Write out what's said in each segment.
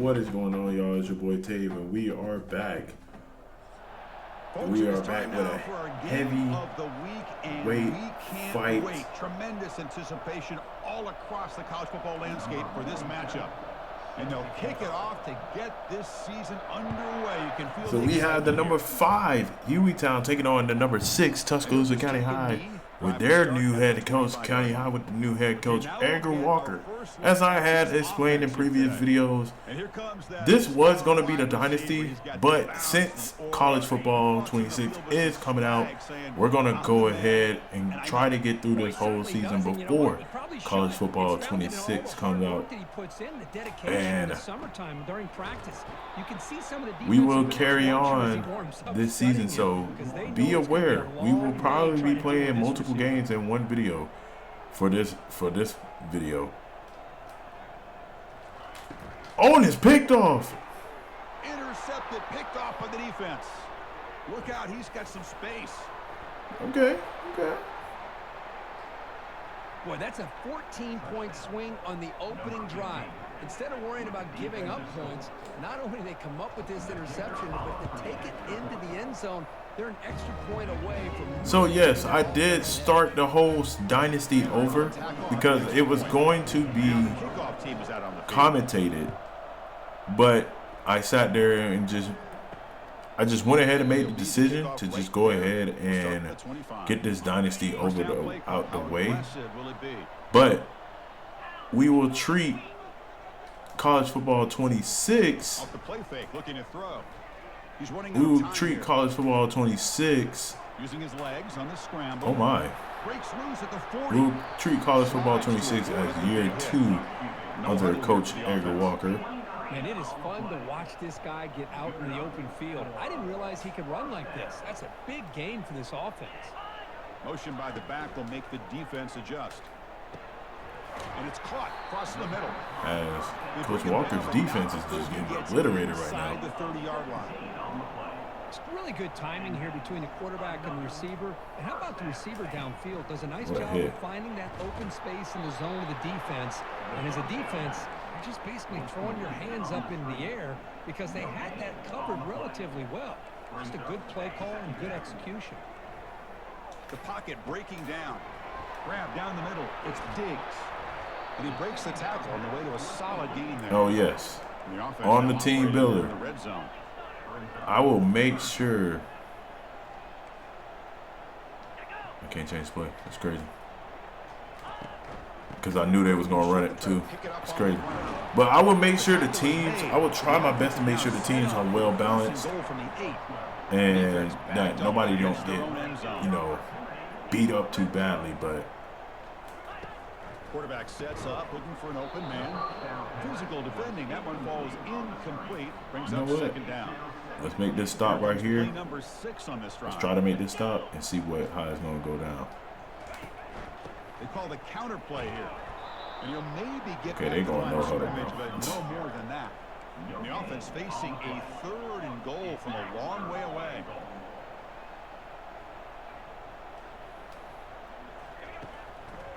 What is going on, y'all? It's your boy Tave, and we are back. We are back with a heavyweight fight. Tremendous anticipation all across the college football landscape for this matchup. And they'll kick it off to get this season underway. You can feel so we have the number 5, Hueytown, taking on the number 6, Tuscaloosa County High, with their new head coach, County High, with the new head coach, Edgar Walker. As I had explained in previous videos, this was going to be the dynasty, but since college football 26 is coming out, we're going to go ahead and try to get through this whole season before college football 26 comes out. And we will carry on this season, so be aware. We will probably be playing multiple games in one video for this video. Oh, and it's picked off. Intercepted, picked off by the defense. Look out, he's got some space. Okay. Boy, that's a 14-point swing on the opening drive. Instead of worrying about giving up points, not only do they come up with this interception, but to take it into the end zone, they're an extra point away from... So, yes, I did start the whole dynasty over because it was going to be commentated, but I sat there and I just went ahead and made the decision to just go ahead and get this dynasty out the way. But we will treat college football 26. We will treat college football 26. Oh my. We'll treat college football 26 as year 2 under Coach Edgar Walker. And it is fun to watch this guy get out in the open field. I didn't realize he could run like this. That's a big gain for this offense. Motion by the back will make the defense adjust. And it's caught across the middle. As Coach Walker's defense is just getting obliterated right now. The 30-yard line. It's really good timing here between the quarterback and the receiver. And how about the receiver downfield? Does a nice job of finding that open space in the zone of the defense. And as a defense, you're just basically throwing your hands up in the air because they had that covered relatively well. Just a good play call and good execution. The pocket breaking down. Grab down the middle. It's Diggs. And he breaks the tackle on the way to a solid gain there. Oh, yes. On the team builder. The red zone. I will make sure. I can't change play. That's crazy. Because I knew they was going to run it too. It's crazy. But I will make sure the teams, I will try my best to make sure the teams are well balanced. And that nobody don't get, beat up too badly. But quarterback sets up, looking for an open man. Physical defending. That one falls incomplete. Brings up second down. Let's make this stop right here. Number 6 on this drive. Let's try to make this stop and see how it's going to go down. They call the counter play here. And you'll maybe get they're going to know how to but no more than that. And the offense facing a 3rd and goal from a long way away.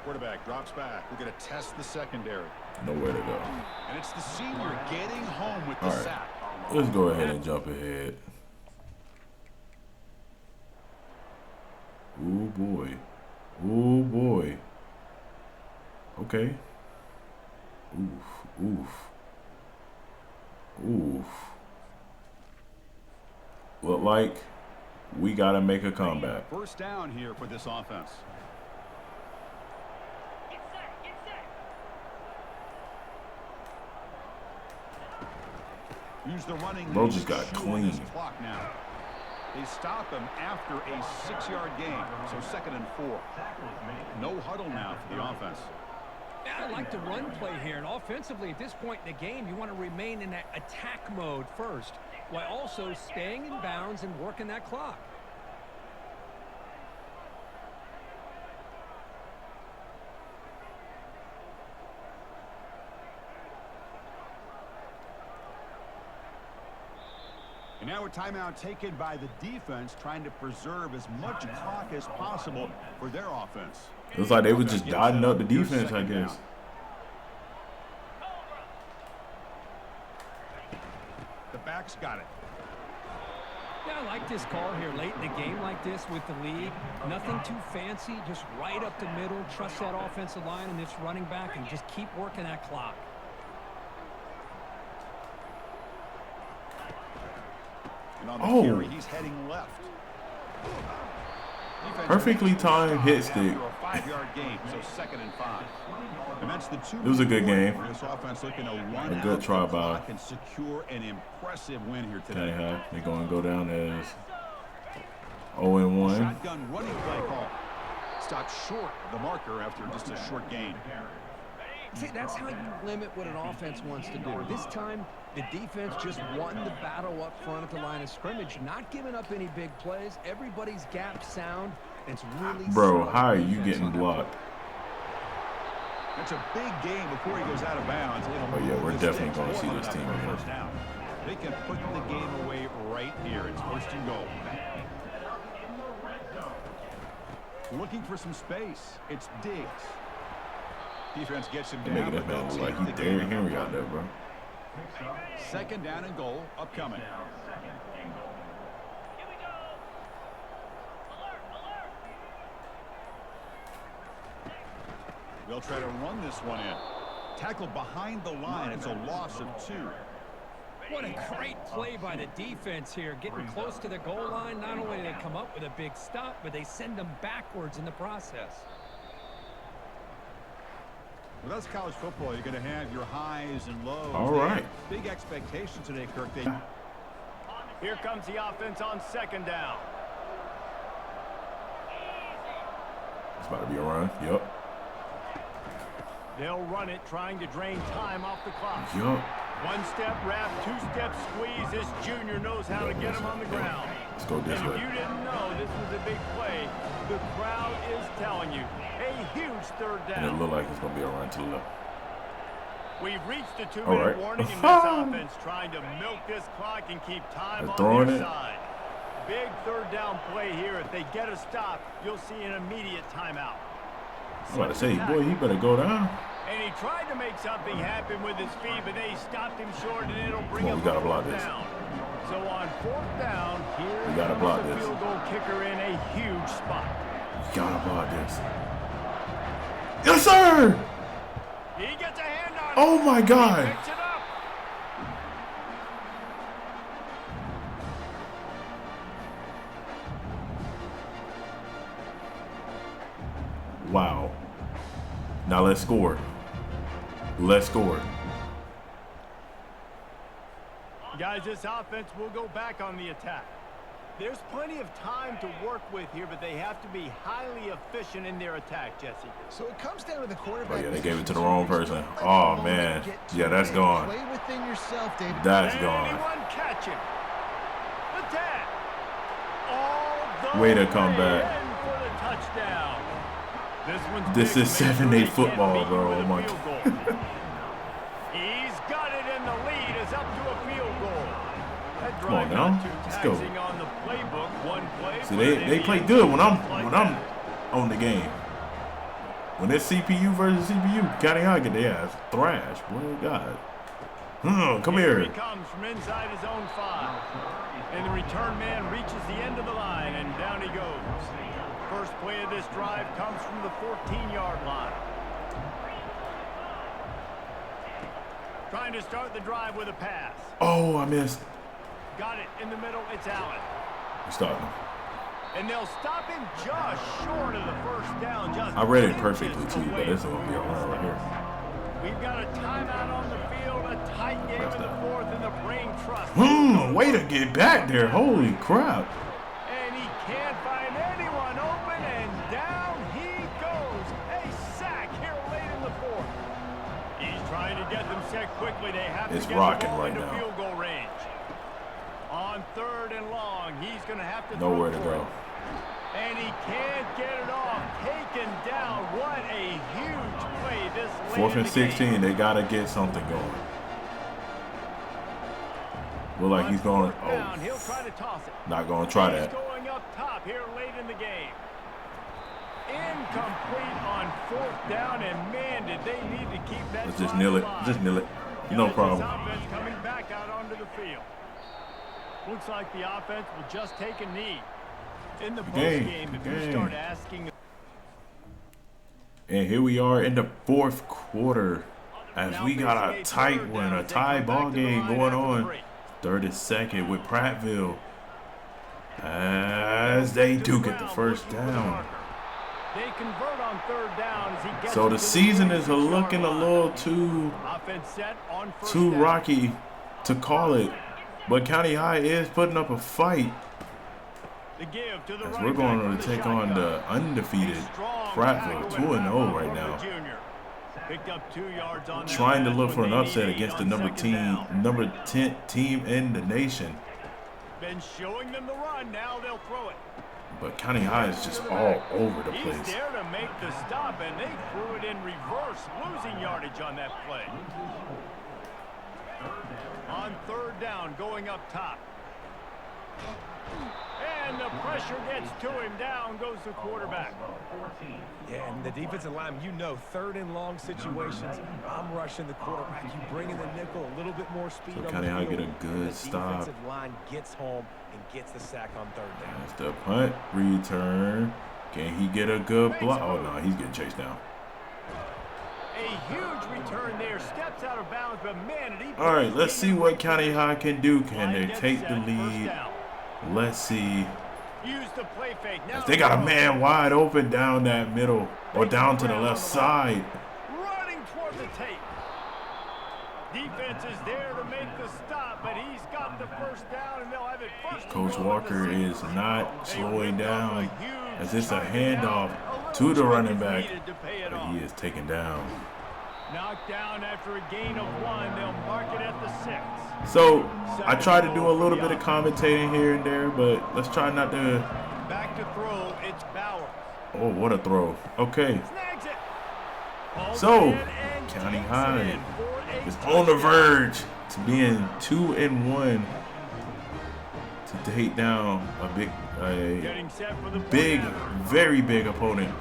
Quarterback drops back. We're going to test the secondary. Nowhere to go. And it's the senior getting home with the sack. Let's go ahead and jump ahead. Oh boy. Oh boy. Okay. Oof. Look like we got to make a comeback. First down here for this offense. Use the running. Bro just got clean. Now. They stop him after a 6-yard gain, so 2nd and 4. No huddle now for the offense. I like the run play here, and offensively at this point in the game, you want to remain in that attack mode first, while also staying in bounds and working that clock. And now a timeout taken by the defense, trying to preserve as much clock as possible for their offense. It was like they were just dotting up the defense, I guess. Tchs got it. Yeah, I like this call here late in the game like this with the lead. Nothing too fancy, just right up the middle. Trust that offensive line and this running back and just keep working that clock. And on the carry, he's heading left. Perfectly timed hit stick. A 5-yard game, so 2nd and 5. And that's the It was a good game. This offense looking to run A good try by. and secure an impressive win here today. They're going to go down as 0-1. Shotgun running play call. Stopped short of the marker after just a short gain. See, that's how you limit what an offense wants to do. This time, the defense just won the battle up front at the line of scrimmage, not giving up any big plays. Everybody's gap sound. It's really Bro, how are you getting blocked? It's a big game before he goes out of bounds. Oh yeah, we're definitely going to see this team again. First down. They can put the game away right here. It's 1st and goal. Looking for some space. It's Diggs. Defense gets him down. Making that man look like he's Derrick Henry out there, bro. 2nd down and goal upcoming. They'll try to run this one in. Tackled behind the line. It's a loss of 2. What a great play by the defense here. Getting close to the goal line, not only do they come up with a big stop, but they send them backwards in the process. Well, that's college football. You're going to have your highs and lows. All right. Big expectations today, Kirk. Here comes the offense on 2nd down. It's about to be a run. Yup. They'll run it, trying to drain time off the clock. Yup. 1-step wrap, 2-step squeeze. This junior knows how to get him on the ground. Let's go this And way. if you didn't know this was a big play, the crowd is telling you. A huge 3rd And it down. look like it's going to be a run to the left. We've reached the 2-minute All right. warning in this offense, trying to milk this clock and keep time They're on throwing their it. side. Big 3rd down play here. If they get a stop, you'll see an immediate timeout. I'm about to say, boy, he better go down. And he tried to make something happen with his feet, but they stopped him short, and it'll bring Come on, him we gotta fourth block this. down. So on 4th down, here We gotta block comes the this. field goal kicker in a huge spot. Gotta block this. Yes, sir! He gets a hand on it. Oh, my God. He picks it up. Wow. Now let's score. Let's score. Guys, this offense will go back on the attack. There's plenty of time to work with here, but they have to be highly efficient in their attack, Jesse. So it comes down to the quarterback. Oh, yeah, they gave it to the wrong person. Oh, man. Yeah, that's gone. Play within yourself, David. That's Can gone. anyone catch him? The tag. All the Way to come back. in for the touchdown. This is 7-8 football, bro. Oh, my God. He's got it, and the lead is up to a field goal. That Come on drive now. not too Let's go. taxing on the playbook. One play. See, but an they play immediate good when I'm like when I'm that. on the game. When it's CPU versus CPU, County High get their ass thrashed. Boy, God. Come Here he here. comes from inside his own 5. And the return man reaches the end of the line, and down he goes. First play of this drive comes from the 14-yard line. Trying to start the drive with a pass. Oh, I missed. Got it in the middle. It's Allen. Stop him. And they'll stop him just short of the first down. Just I read it inches perfectly, too, but away this is from going to be a run right here. We've got a timeout on the field, a tight game That's in the that. 4th, and the brain trust. Way to get back there. Holy crap. And he can't find anyone open, and down he goes. A sack here late in the 4th. He's trying to get them set quickly. They have It's to get rocking the ball right into now. field goal range. On 3rd and long, he's going to have to Nowhere throw to for go. it. And he can't get it off. Taken down. What a huge play this late 4th in and the 16. game. They got to get something going. Look like he's going. On 4th down, he'll Oh, try to toss it. not going to try He's that. going up top here late in the game. Incomplete on 4th down, and man, did they need to keep that Let's just drive kneel it. alive. Just kneel it. No Guys, problem. This offense coming back out onto the field. Looks like the offense will just take a knee. In the Game. postgame, if you start asking... And here we are in the fourth quarter as we got a tight one, a tie ball game going on. 32nd with Prattville as they do get the first down. They convert on third down as he gets So the season is looking a little too rocky to call it, but County High is putting up a fight as we're going to take on the undefeated Prattville, 2-0 right now. Trying to look for an upset against the number 10 team in the nation. Been showing them the run, now they'll throw it. But County High is just all over the place. He's there to make the stop, and they threw it in reverse, losing yardage on that play. On third down, going up top. And the pressure gets to him. Down goes the quarterback. Yeah, and the defensive line, you know, third and long situations, I'm rushing the quarterback. You bring in the nickel, a little bit more speed. So County High get a good stop. The defensive line gets home and gets the sack on third down. That's the punt return. Can he get a good block? Oh, no, he's getting chased down. A huge return there. Steps out of bounds, but man, all right, let's see what County High can do. Can they take the lead? Let's see. If they got a man wide open down that middle or down to the left side. Running toward the tape. Defense is there to make the stop, but he's got the first down, and they'll have it first. Coach Walker is not slowing down as it's a handoff to the running back, but he is taken down. Knocked down after a gain of 1. They'll mark it at the 6. So I try to do a little bit of commentating here and there, but let's try not to. Back to throw. It's Bauer. Oh, what a throw. Okay. So County High is on the verge to being 2-1 to take down a big, very big opponent.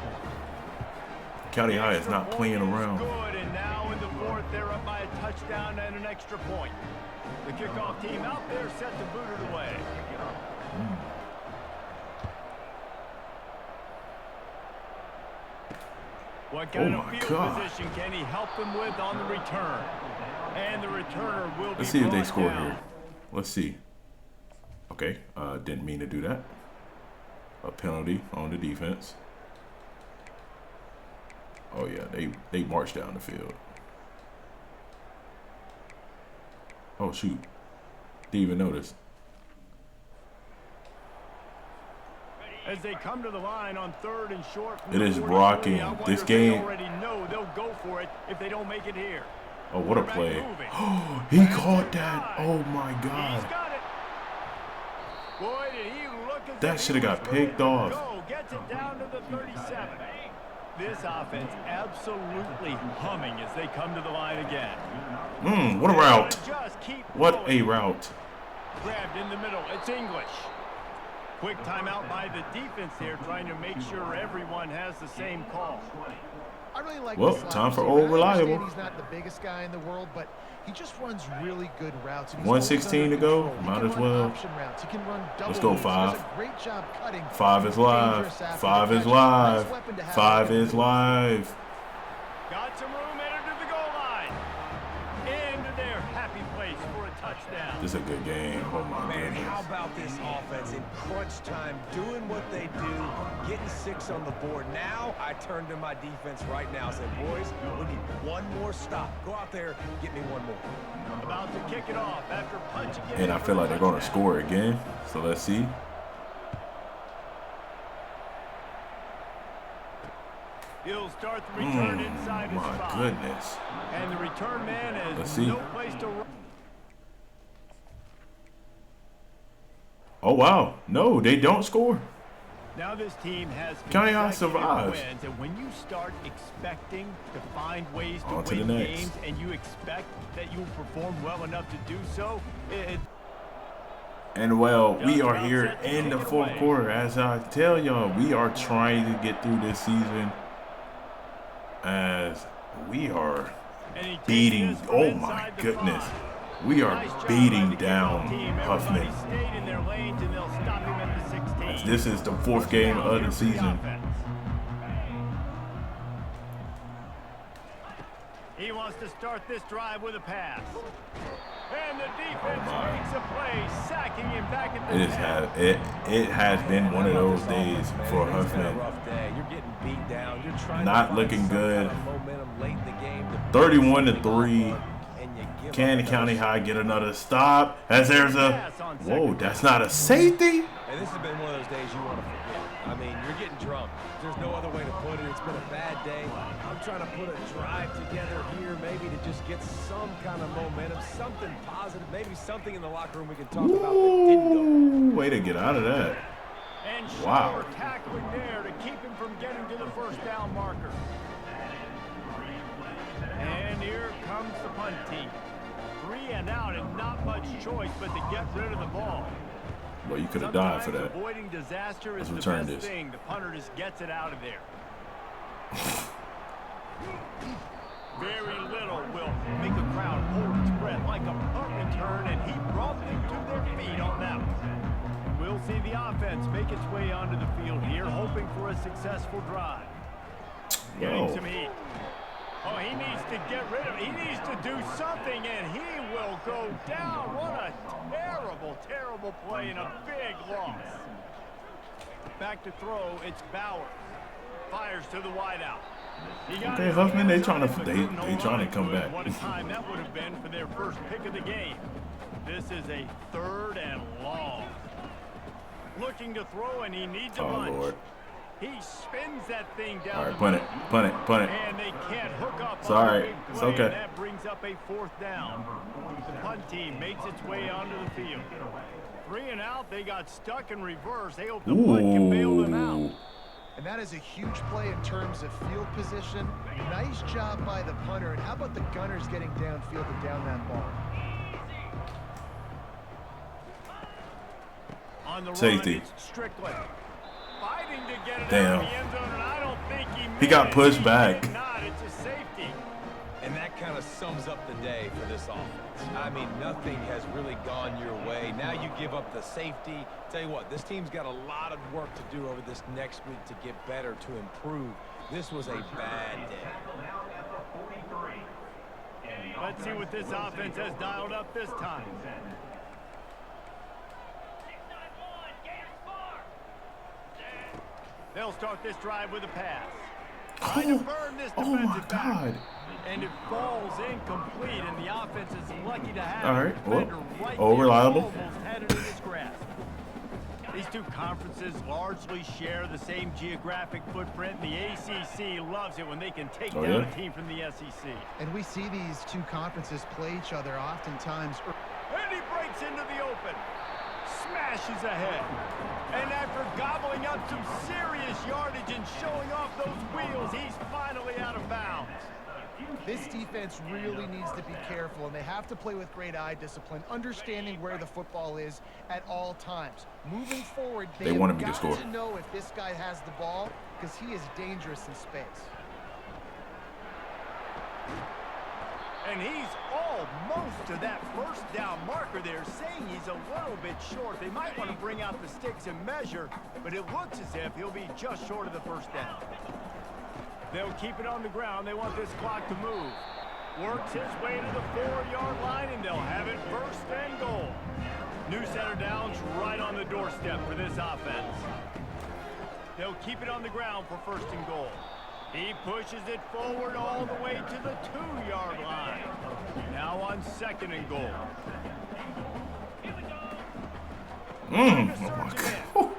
County High is not playing around. And now in the fourth, they're up by a touchdown and an extra point. The kickoff team out there set to boot it away. What kind of field position can he help them with on the return? And the returner will be. Let's see if they score here. Let's see. Okay, didn't mean to do that. A penalty on the defense. Oh yeah, they marched down the field. Oh shoot, didn't even notice. As they come to the line on third and short. It is rocking. This game. Already know they'll go for it if they don't make it here. Oh, what a play! Oh, he caught that! Oh my God! Boy, did he look as that should have got picked off. Gets it down to the 37. This offense absolutely humming as they come to the line again. What a route! What a route! Grabbed in the middle. It's English. Quick timeout by the defense there, trying to make sure everyone has the same call. I really like well, time for old reliable. He's not the biggest guy in the world, but he just runs really good routes. 1:16 to go. Might as well. Let's go 5. 5 is live. 5 is live. 5 is live. Got some room headed to the goal line. Into their happy place for a touchdown. This is a good game. Oh my Man, goodness. how about this offense in crunch time, doing what they do, getting 6 on the board. Now I turn to my defense right now and say, boys, we need one more stop. Go out there, get me one more. About to kick it off after punching it. And I feel like they're going to score again. So let's see. He'll start the return inside his my 5. goodness. And the return man has Let's see. no place to run. Oh wow. No, they don't score. Now this team has County High consecutive survives. wins, and when you start expecting to find ways to On to win the next. games and you expect that you'll perform well enough to do so, And well, we are here in the fourth quarter. As I tell y'all, we are trying to get through this season as we are beating. Oh my goodness. We are beating down Huffman. This is the 4th game of the season. He wants to start this drive with a pass. And the defense makes a play, sacking him back at the it has been one of those days for Huffman. Not looking good. 31-3. Can County High get another stop? As there's a whoa, that's not a safety. And this has been one of those days you want to forget. I mean, you're getting drunk. There's no other way to put it. It's been a bad day. I'm trying to put a drive together here, maybe to just get some kind of momentum, something positive, maybe something in the locker room we can talk about that didn't go. Way to get out of that. And wow. Tackling there to keep him from getting to the first down marker. And here comes the punt team. 3 and out and not much choice but to get rid of the ball. Well, you could have died for that. Avoiding disaster is the return best this. thing. The punter just gets it out of there. Very little will make a crowd hold its breath like a punt return, and he brought them to their feet on that one. We'll see the offense make its way onto the field here, hoping for a successful drive. Getting some heat. Oh, he needs to get rid of it. He needs to do something, and he will go down. What a terrible, terrible play and a big loss. Back to throw, it's Bauer. Fires to the wideout. Okay, Huffman, they trying to come back. What a time that would have been for their first pick of the game. This is a 3rd and long. Looking to throw, and he needs a bunch. Lord. He spins that thing down. All right, punt it. And they can't hook up. It's all right. It's okay. That brings up a 4th down. The punt team makes its way onto the field. 3 and out. They got stuck in reverse. They hope the punt can bail them out. And that is a huge play in terms of field position. Nice job by the punter. And how about the gunners getting downfield and down that ball? On the safety. Run, it's Strickland. Fighting to get it damn. out of the end zone, and I don't think he got pushed back. It's a safety. And that kind of sums up the day for this offense. I mean, nothing has really gone your way. Now you give up the safety. Tell you what, this team's got a lot of work to do over this next week to get better, to improve. This was a bad day. Let's see what this offense has dialed up this time. They'll start this drive with a pass. Trying to burn this defensive back. And it falls incomplete, and the offense is lucky to have it. Well, reliable. Had it in his grasp. These two conferences largely share the same geographic footprint. The ACC loves it when they can take down a team from the SEC. And we see these two conferences play each other oftentimes. And he breaks into the open. Smashes ahead. And after gobbling up some serious yardage and showing off those wheels, he's finally out of bounds. This defense really needs to be careful, and they have to play with great eye discipline, understanding where the football is at all times. Moving forward, they wanted me have to score. to know if this guy has the ball, because he is dangerous in space. And he's almost to that first down marker there, saying he's a little bit short. They might want to bring out the sticks and measure, but it looks as if he'll be just short of the first down. They'll keep it on the ground. They want this clock to move. Works his way to the 4-yard line, and they'll have it 1st and goal. New center down's right on the doorstep for this offense. They'll keep it on the ground for 1st and goal. He pushes it forward all the way to the 2-yard line. Now on 2nd and goal. Oh my God.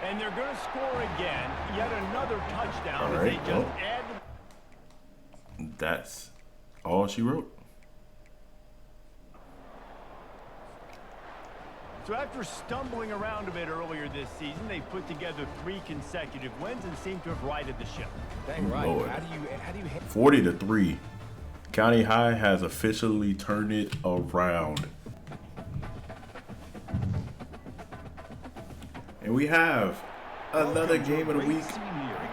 And they're going to score again. Yet another touchdown. All right, They just add. That's all she wrote. So after stumbling around a bit earlier this season, they put together 3 consecutive wins and seem to have righted the ship. Dang right. Lord. How do you 40-3. County High has officially turned it around. And we have another game of the week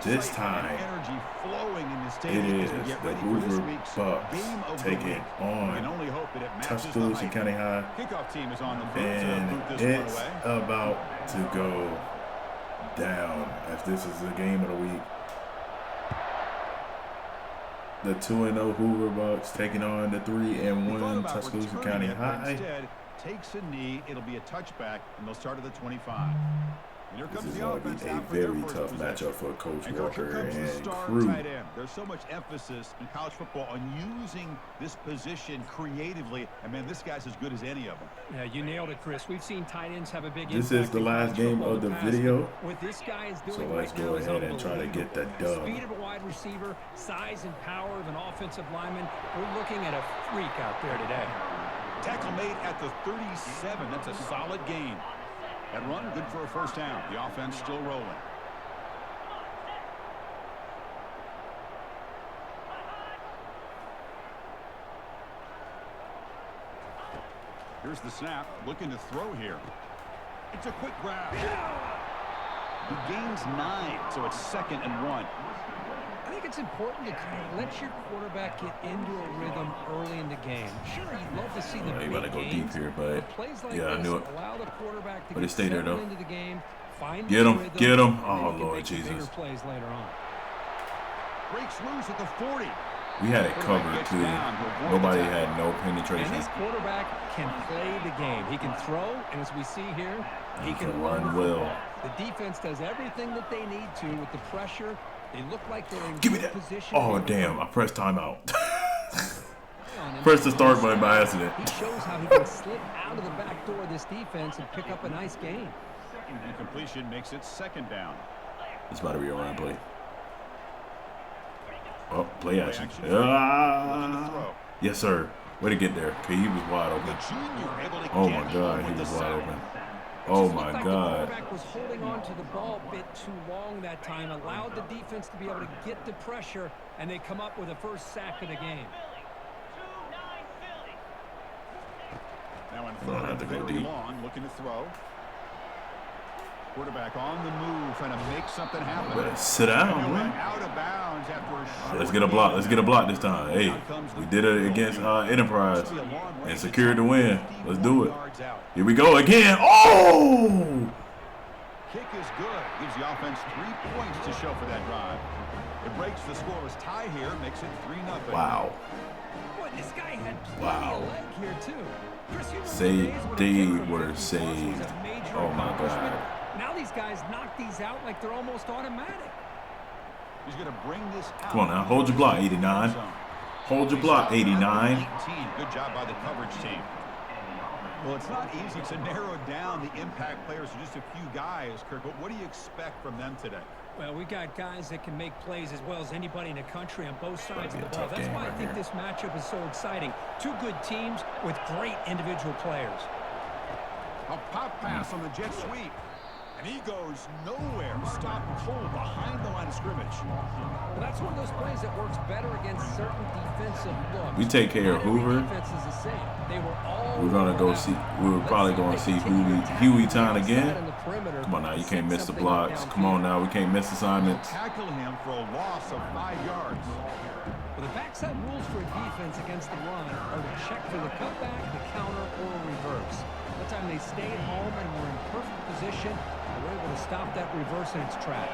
This time, energy flowing in the it stadium is as we get the ready for this Hoover week's Bucks game of the taking week. We can on only hope that it matches the Tuscaloosa hype. County High, Kickoff team is on the field and to boot this one it's away. about to go down as this is the game of the week. The 2-0 Hoover Bucks taking on the 3-1 Tuscaloosa County High. Instead, takes a knee. It'll be a touchback, and they'll start at the 25. And here This comes is the going to offense be a out for their very first tough possession. matchup for Coach And Coach, here Walker comes the and star crew. tight end. There's so much emphasis in college football on using this position creatively, and man, this guy's as good as any of them. Yeah, you nailed it, Chris. We've seen tight ends have a big This impact is the in last college game football of the in past. video. What this guy is doing So let's right now go is ahead and try to get the dub. Speed of a wide receiver, size and power of an offensive lineman. We're looking at a freak out there today. Tackle made at the 37. That's a solid gain. That run, good for a first down. The offense still rolling. Here's the snap, looking to throw here. It's a quick grab. He gains 9, so it's 2nd and 1. I think it's important to kind of let your quarterback get into a rhythm early in the game. Sure, you'd love to see the You big gotta go deep gains, here, but plays like yeah, I this knew it. allow the quarterback to But get it stayed there, settled though. into the game, find Get the him, rhythm, get him. and then Oh, he can Lord make the bigger Jesus. plays later on. Breaks loose at the 40. We had it covered, too. Nobody had no And penetration. this quarterback can play the game. He can throw, and as we see here, he can run the well. football. The defense does everything that they need to with the pressure. They look like they're in Give me good that. position. Oh, damn. I pressed timeout. Press the start button by accident. He shows how he can slip out of the back door of this defense and pick up a nice gain. And completion makes it 2nd down. It's about to be a run play. Oh, play action. Looking to throw. Yes, sir. Way to get there. Okay, he was wide The open. junior able to Oh, get my home God. with He the was wide sack. open. Oh, Just my looked like God. The quarterback was holding on to the ball a bit too long that time, allowed the defense to be able to get the pressure, and they come up with the first sack of the game. Now in Don't have to go very deep. long, looking to throw. Quarterback on the move, trying to make something happen. Better sit down, And he man. went out of bounds after a short Let's get a block. Let's get a block this time. Hey, we did it against Enterprise and secured the win. Let's do it. Here we go again. Oh! Kick is good. Gives the offense 3 points to show for that drive. It breaks the scoreless tie here, makes it 3-0. Wow. Boy, this guy had plenty Wow. of leg here, too. Chris, you remember Say days when a they kicker were kicking was saved. a major Oh, my accomplishment? God. Now these guys knock these out like they're almost automatic. He's going to bring this out. Come on now. Hold your block, 89. Hold your block, 89. 18. Good job by the coverage team. Well, it's not easy to narrow down the impact players to just a few guys, Kirk, but what do you expect from them today? Well, we got guys that can make plays as well as anybody in the country on both sides of be the a ball. tough That's game why I right think here. this matchup is so exciting. Two good teams with great individual players. A pop pass on the jet sweep. And he goes nowhere. Stopped cold behind the line of scrimmage. Well, that's one of those plays that works better against certain defensive looks. We take care of Not every Hoover. defense is the same. They were all We're gonna go see. We're probably gonna see Huey Town again. Come on now, you can't miss the blocks. Come on now, we can't miss assignments. Tackle him for a loss of 5 yards. Well, the backside rules for a defense against the run are to check for the cutback, the counter, or a reverse. That time they stayed home and were in perfect position. They were able to stop that reverse in its track.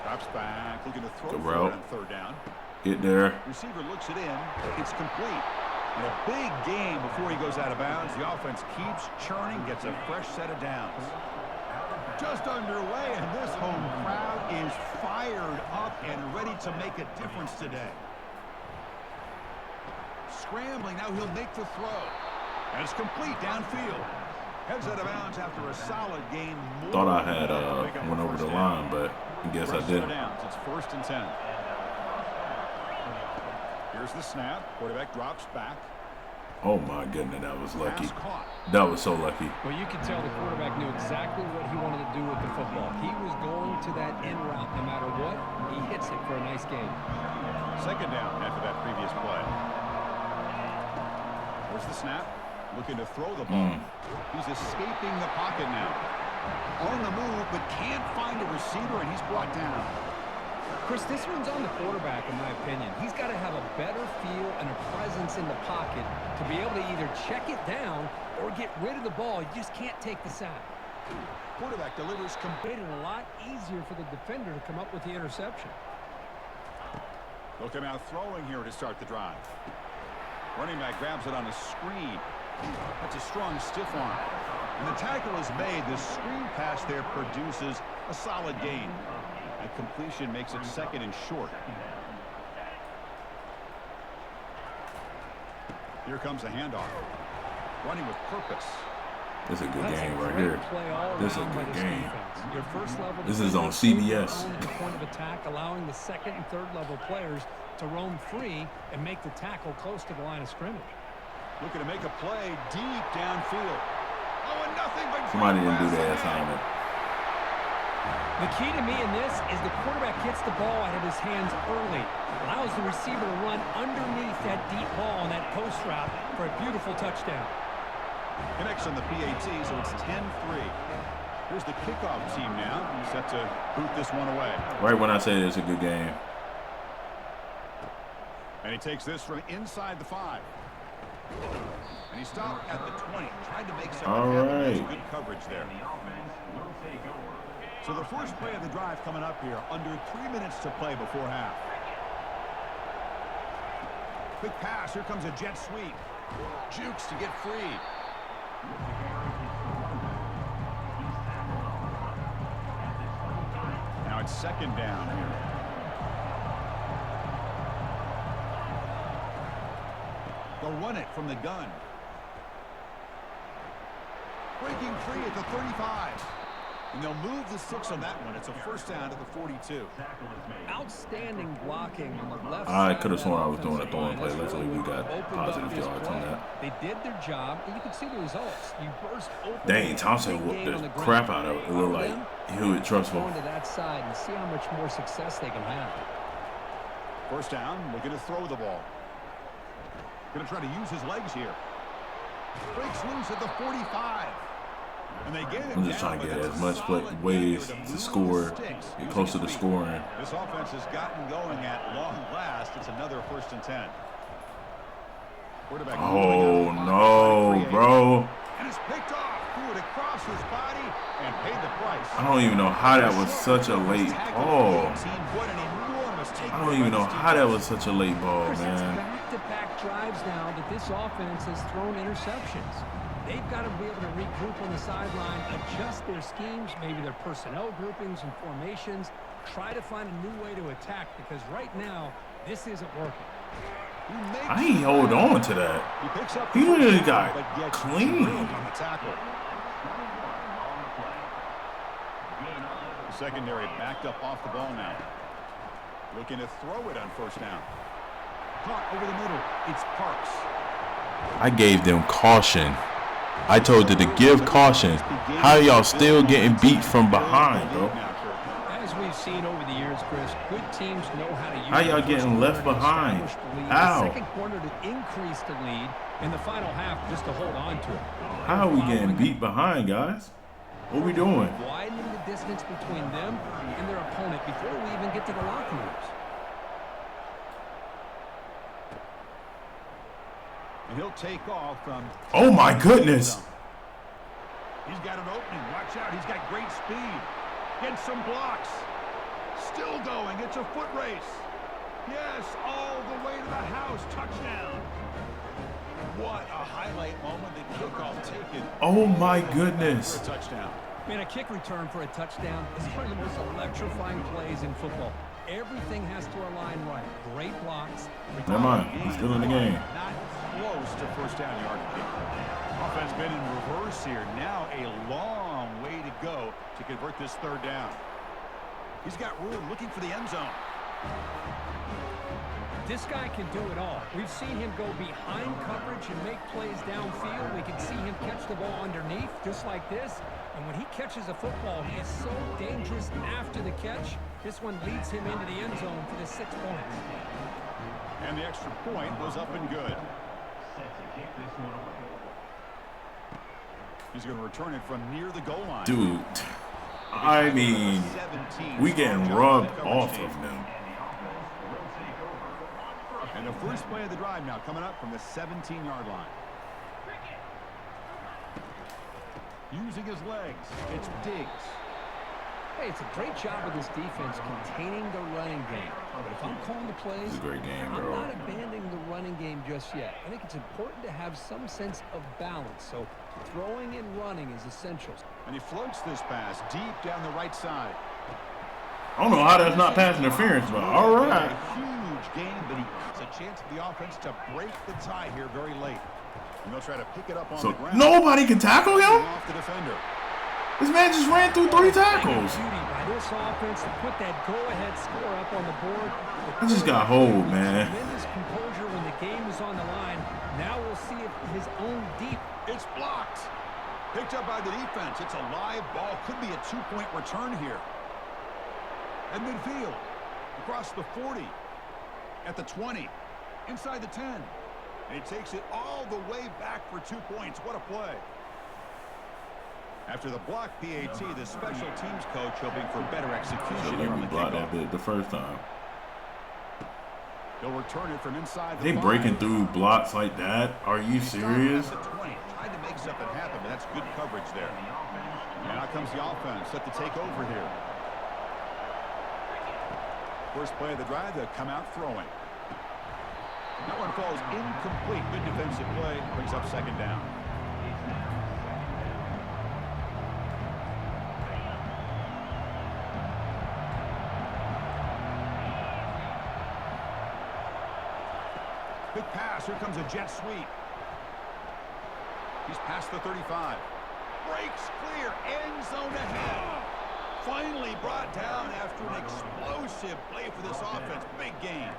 Drops back, looking to throw Good for it route. on 3rd down. Get there. Receiver looks it in. It's complete. And a big game before he goes out of bounds. The offense keeps churning, gets a fresh set of downs. Just underway, and this home crowd is fired up and ready to make a difference today. Scrambling, now he'll make the throw. And it's complete downfield. Heads out of bounds after a solid game. Thought I had went over the line, but I guess I didn't. It's 1st and 10. Here's the snap. Quarterback drops back. Oh my goodness, that was lucky. Pass caught. That was so lucky. Well, you could tell the quarterback knew exactly what he wanted to do with the football. He was going to that in route no matter what. He hits it for a nice gain. 2nd down after that previous play. Here's the snap. Looking to throw the ball. He's escaping the pocket now. On the move, but can't find a receiver, and he's brought down. Chris, this one's on the quarterback, in my opinion. He's got to have a better feel and a presence in the pocket to be able to either check it down or get rid of the ball. You just can't take the sack. Quarterback delivers. Made it a lot easier for the defender to come up with the interception. They'll come out throwing here to start the drive. Running back grabs it on a screen. That's a strong stiff arm. And the tackle is made. The screen pass there produces a solid gain. That completion makes it 2nd and short. Here comes a handoff. Running with purpose. This is a good game right here. This is a good game. This is on CBS. The point of attack, allowing the 2nd and 3rd level players to roam free and make the tackle close to the line of scrimmage. Looking to make a play deep downfield. Oh, and nothing but somebody didn't do that assignment. The key to me in this is the quarterback gets the ball out of his hands early, allows the receiver to run underneath that deep ball on that post route for a beautiful touchdown. Connects on the PAT, so it's 10-3. Here's the kickoff team now, set to boot this one away. Right when I say it's a good game. And he takes this from inside the 5. And he stopped at the 20, trying to make some good coverage there. So the first play of the drive coming up here, under 3 minutes to play before half. Quick pass, here comes a jet sweep. Tchs to get free. Now it's 2nd down here. They'll run it from the gun. Breaking free at the 35. And they'll move the 6 on that one. It's a 1st down to the 42. Outstanding blocking on the left I side. could have sworn I was doing a throwing play. Luckily, we got positive yards on that. They did their job, and you can see the results. You burst open. Dang, Thompson whooped the crap out of it. It looked like he was trustful. Going to that side and see how much more success they can have. 1st down, looking to throw the ball. Going to try to use his legs here. Breaks loose at the 45. And they get it. I'm just trying to get as much ways to score, get close to the scoring. This offense has gotten going at long last. It's another 1st and 10. Oh no, bro. And it's picked off. Threw it across his body and paid the price. I don't even know how that was such a late ball. I don't even know how that was such a late ball, man. Back-to-back drives now that this offense has thrown interceptions. They've got to be able to regroup on the sideline, adjust their schemes, maybe their personnel groupings and formations, try to find a new way to attack, because right now, this isn't working. I ain't hold on to that. He really got clean. On the tackle. The secondary backed up off the ball now. Looking to throw it on 1st down. Caught over the middle. It's Parks. I gave them caution. I told you to give caution. How y'all still getting beat from behind, bro? As we've seen over the years, Chris, good teams know how to use. How y'all getting left behind? How? The 2nd quarter to increase the lead, in the final half just to hold on to it. How are we getting beat behind, guys? What are we doing? Widening the distance between them and their opponent before we even get to the locker rooms. And he'll take off from... Oh my goodness! He's got an opening. Watch out. He's got great speed. Gets some blocks. Still going. It's a foot race. Yes, all the way to the house. Touchdown. What a highlight moment. The kickoff taken. Oh my goodness. For a touchdown. Man, a kick return for a touchdown is one of the most electrifying plays in football. Everything has to align right. Great blocks. Never mind. He's still in the game. Not close to 1st down yardage. Offense been in reverse here. Now a long way to go to convert this 3rd down. He's got room looking for the end zone. This guy can do it all. We've seen him go behind coverage and make plays downfield. We can see him catch the ball underneath just like this. And when he catches a football, he is so dangerous after the catch. This one leads him into the end zone for the 6 points. And the extra point was up and good. He's going to return it from near the goal line. Dude, I mean, we getting rubbed off of them. And the first play of the drive now coming up from the 17-yard line. Using his legs, it's Diggs. Hey, it's a great job of this defense containing the running game. But if I'm calling the plays, It's a great game, I'm bro. not abandoning the running game just yet. I think it's important to have some sense of balance. So throwing and running is essential. And he floats this pass deep down the right side. I don't know how that's not pass interference, but all right. A huge game, but it's a chance for the offense to break the tie here very late. And they'll try to pick it up on So the ground. nobody can tackle him? Off the defender. This man just ran through 3 tackles. Beauty by this offense to put that go-ahead score up on the board. I just got hold, man. Tremendous composure when the game is on the line. Now we'll see if his own deep. It's blocked. Picked up by the defense. It's a live ball. Could be a 2-point return here. At midfield. Across the 40. At the 20. Inside the 10. And he takes it all the way back for 2 points. What a play. After the block PAT, the special teams coach hoping for better execution here on the Blocked kickoff. that bit the first time. They'll return it from inside the They 5. breaking through blocks like that? Are you serious? At the 20. Tried to make something happen, but that's good coverage there. Now comes the offense set to take over here. First play of the drive, they'll come out throwing. That one falls incomplete. Good defensive play. Brings up second down. Big pass. Here comes a jet sweep. He's past the 35. Breaks clear. End zone ahead. Finally brought down after an explosive play for this offense. Big game.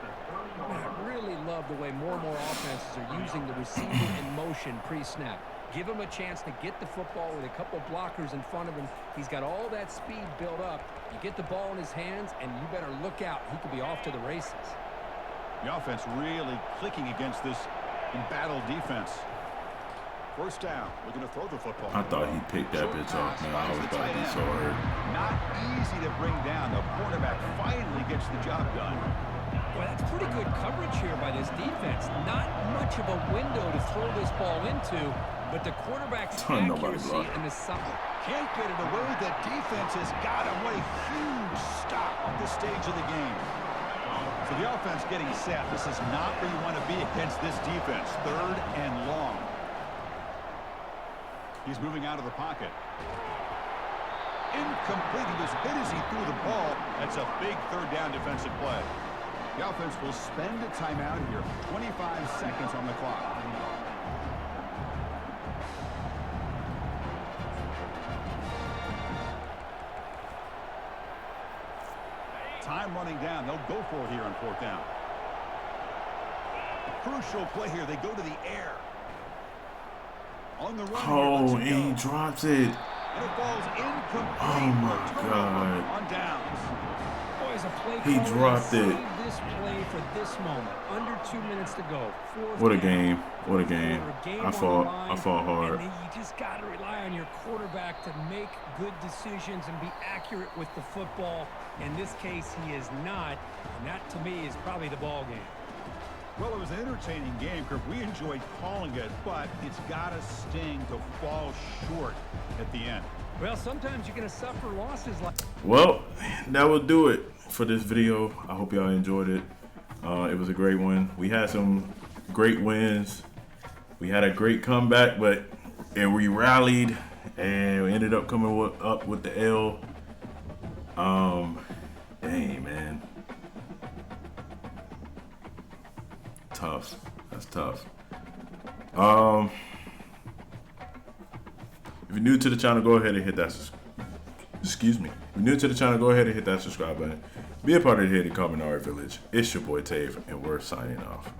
I really love the way more and more offenses are using the receiver in motion pre-snap. Give him a chance to get the football with a couple blockers in front of him. He's got all that speed built up. You get the ball in his hands, and you better look out. He could be off to the races. The offense really clicking against this embattled defense. First down, looking to throw the football. I thought he picked that bitch off, man. I was about to be so hurt. Not easy to bring down. The quarterback finally gets the job done. Well, that's pretty good coverage here by this defense. Not much of a window to throw this ball into, but the quarterback's accuracy and the side. Can't get it away. The defense has got him. What a huge stop at this stage of the game. So the offense getting set. This is not where you want to be against this defense. 3rd and long. He's moving out of the pocket. Incomplete. He was hit as he threw the ball. That's a big 3rd down defensive play. The offense will spend a timeout here. 25 seconds on the clock. Time running down. They'll go for it here on 4th down. Crucial play here. They go to the air. On the run. Oh, and he drops it. And it falls incomplete. Oh my God. On downs. Boys, a play He caller dropped it. saved this play for this moment. Under 2 minutes to go. What a game. What a game. I fought hard. And you just got to rely on your quarterback to make good decisions and be accurate with the football. In this case, he is not. And that, to me, is probably the ball game. Well, it was an entertaining game, Kirk. We enjoyed calling it, but it's got to sting to fall short at the end. Well, sometimes you're going to suffer losses like... Well, that will do it for this video. I hope y'all enjoyed it. It was a great one. We had some great wins. We had a great comeback, and we rallied, and we ended up coming up with the L. Dang, man. Tough. That's tough. If you're new to the channel, go ahead and hit that. Excuse me. If you're new to the channel, go ahead and hit that subscribe button. Be a part of the Kaminari Village. It's your boy Tave, and we're signing off.